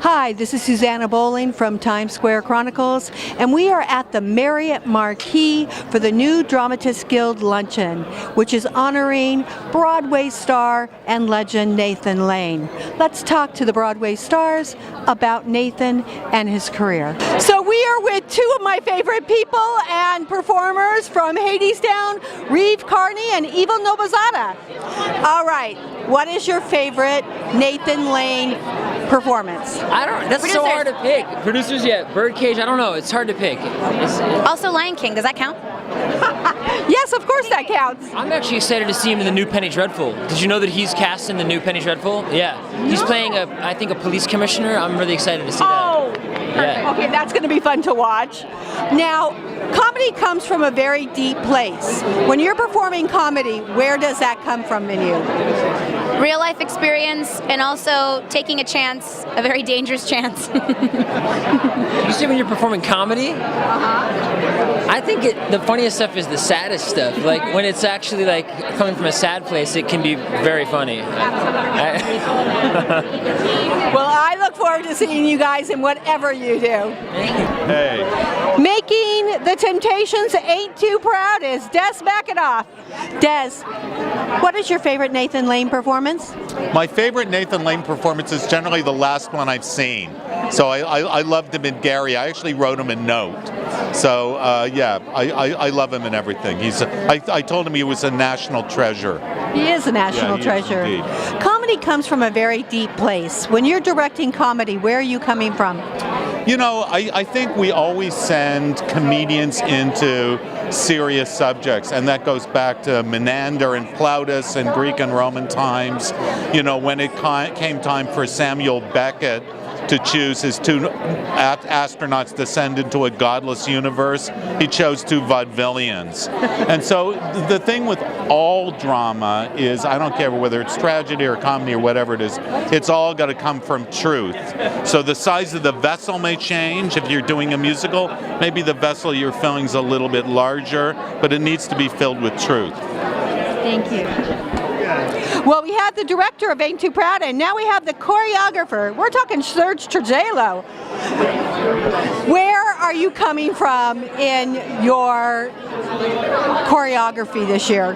Hi, this is Susanna Bowling from Times Square Chronicles, and we are at the Marriott Marquis for the new Dramatists Guild Luncheon, which is honoring Broadway star and legend Nathan Lane. Let's talk to the Broadway stars about Nathan and his career. So we are with two of my favorite people and performers from Hadestown, Reeve, Carney, and Evil Nobelzada. All right, what is your favorite Nathan Lane performance? I don't. That's so hard to pick. Producers, yeah. Birdcage. I don't know. It's hard to pick. Also, Lion King. Does that count? Yes, of course that counts. I'm actually excited to see him in the new Penny Dreadful. Did you know that he's cast in the new Penny Dreadful? Yeah. He's playing I think a police commissioner. I'm really excited to see that. Oh, yeah. Okay, that's going to be fun to watch. Now, comedy comes from a very deep place. When you're performing comedy, where does that come from in you? Real life experience, and also taking a chance, a very dangerous chance. You say when you're performing comedy? I think the funniest stuff is the saddest stuff. Like when it's actually like coming from a sad place, it can be very funny. Well, I look forward to seeing you guys in whatever you do. Hey. Making the Temptations Ain't Too Proud is Des McAnuff. Des, what is your favorite Nathan Lane performance? My favorite Nathan Lane performance is generally the last one I've seen. So I loved him in Gary. I actually wrote him a note. So yeah, I love him in everything. I told him he was a national treasure. He is a national treasure. Comedy comes from a very deep place. When you're directing comedy, where are you coming from? You know, I think we always send comedians into serious subjects, and that goes back to Menander and Plautus in Greek and Roman times. You know, when it came time for Samuel Beckett to choose his two astronauts to send into a godless universe, he chose two vaudevillians. And so the thing with all drama is, I don't care whether it's tragedy or comedy or whatever it is, it's all got to come from truth. So the size of the vessel may change. If you're doing a musical, maybe the vessel you're filling is a little bit larger, but it needs to be filled with truth. Thank you. Well, we had the director of Ain't Too Proud, and now we have the choreographer. We're talking Sergio Trujillo. Where are you coming from in your choreography this year?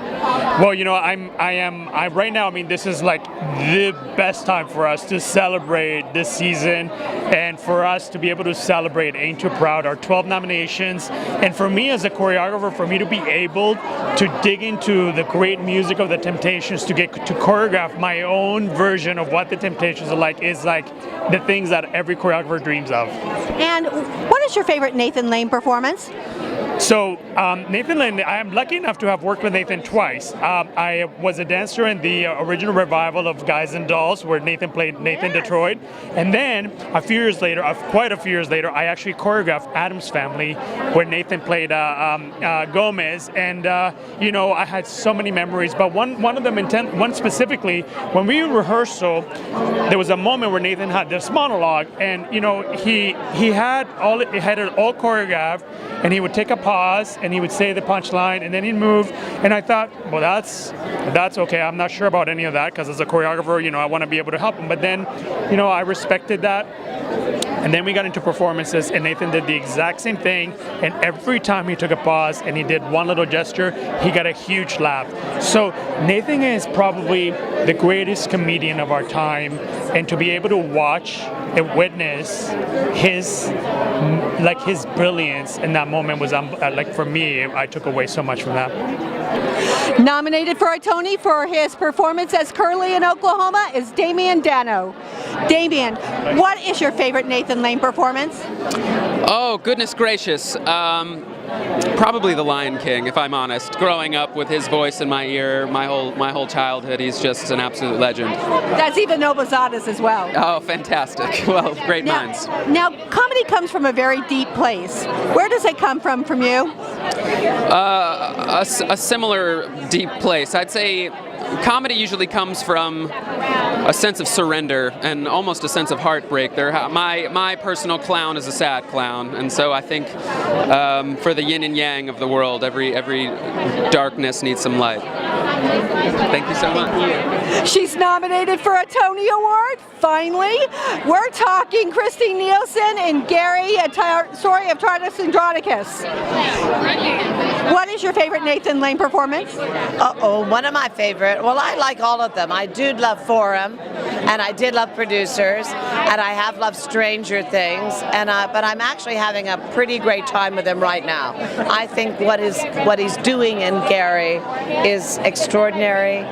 Well, you know, right now, I mean, this is like the best time for us to celebrate this season, and for us to be able to celebrate Ain't Too Proud, our 12 nominations, and for me as a choreographer, for me to be able to dig into the great music of the Temptations, to get to choreograph my own version of what the Temptations are like, is like the things that every choreographer dreams of. And what is your favorite Nathan Lane performance? So Nathan Lane, I am lucky enough to have worked with Nathan twice. I was a dancer in the original revival of Guys and Dolls, where Nathan played Nathan Detroit. And then quite a few years later, I actually choreographed Addams Family, where Nathan played Gomez. And you know, I had so many memories. But one of them, one specifically, when we were in rehearsal, there was a moment where Nathan had this monologue, and you know, he had it all choreographed, and he would take a pause and he would say the punchline and then he'd move, and I thought, well, that's okay. I'm not sure about any of that, because as a choreographer, you know, I want to be able to help him. But then, you know, I respected that. And then we got into performances, and Nathan did the exact same thing, and every time he took a pause and he did one little gesture, he got a huge laugh. So Nathan is probably the greatest comedian of our time, and to be able to watch and witness his brilliance in that moment was like, for me, I took away so much from that. Nominated for a Tony for his performance as Curly in Oklahoma is Danno. Damon, what is your favorite Nathan Lane performance? Oh, goodness gracious. Probably The Lion King, if I'm honest. Growing up with his voice in my ear, my whole childhood, he's just an absolute legend. That's even Nobelzada's as well. Oh, fantastic. Well, great minds. Now, comedy comes from a very deep place. Where does it come from you? A similar deep place. I'd say comedy usually comes from a sense of surrender and almost a sense of heartbreak. My personal clown is a sad clown, and so I think for the yin and yang of the world, every darkness needs some light. Thank you so much. She's nominated for a Tony Award, finally. We're talking Kristine Nielsen and Gary, story of Tardis and Andronicus. What is your favorite Nathan Lane performance? One of my favorite. Well, I like all of them. I do love Forum, and I did love Producers, and I have loved Stranger Things, but I'm actually having a pretty great time with him right now. I think what he's doing in Gary is extraordinary,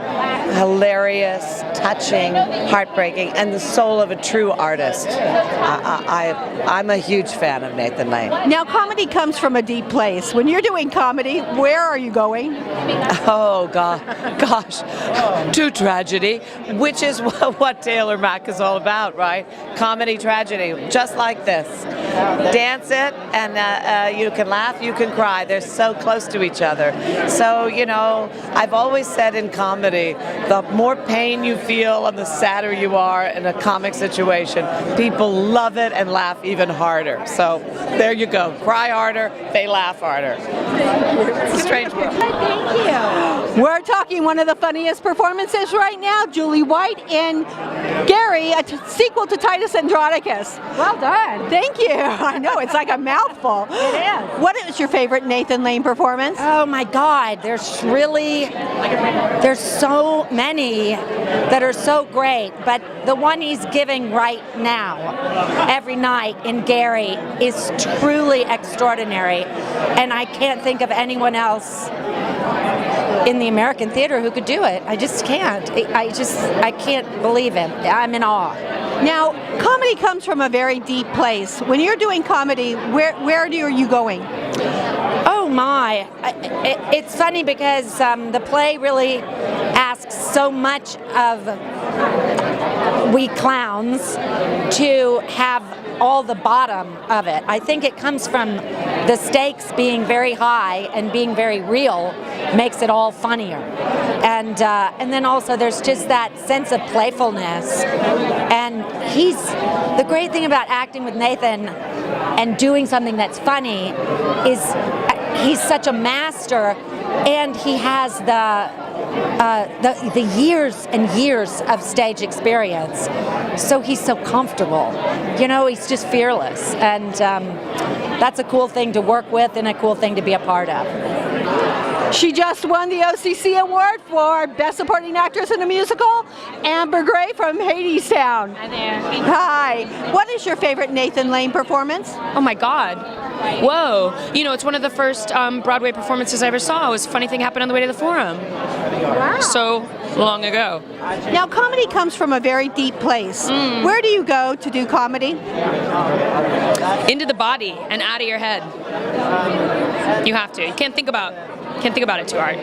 hilarious, touching, heartbreaking, and the soul of a true artist. I'm a huge fan of Nathan Lane. Now, comedy comes from a deep place. When you're doing comedy, where are you going? Oh, gosh, to tragedy, which is what Taylor Mack is all about, right? Comedy, tragedy, just like this. Dance it, and you can laugh, you can cry. They're so close to each other. So, I've always said in comedy, the more pain you feel and the sadder you are in a comic situation, people love it and laugh even harder. So there you go. Cry harder, they laugh harder. It's a strange world. Thank you. We're talking one of the funniest performances right now, Julie White in Gary, a sequel to Titus Andronicus. Well done. Thank you. I know, it's like a mouthful. It is. What is your favorite Nathan Lane performance? Oh my God, there's so many that are so great, but the one he's giving right now, every night in Gary, is truly extraordinary, and I can't think of anyone else in the American theater who could do it. I just can't. I can't believe him. I'm in awe. Now, comedy comes from a very deep place. When you're doing comedy, where are you going? Oh my. It's funny because the play really asks so much of we clowns to have all the bottom of it. I think it comes from the stakes being very high and being very real makes it all funnier. And then also there's just that sense of playfulness. And the great thing about acting with Nathan and doing something that's funny is he's such a master, and he has the years and years of stage experience. So he's so comfortable. He's just fearless. And that's a cool thing to work with and a cool thing to be a part of. She just won the OCC Award for Best Supporting Actress in a Musical, Amber Gray from Hadestown. Hi there. Hi. What is your favorite Nathan Lane performance? Oh my God. Whoa. It's one of the first Broadway performances I ever saw. It was a funny thing happened on the way to the Forum. Wow. So long ago. Now, comedy comes from a very deep place. Where do you go to do comedy? Into the body and out of your head. You have to. You can't think about it too hard.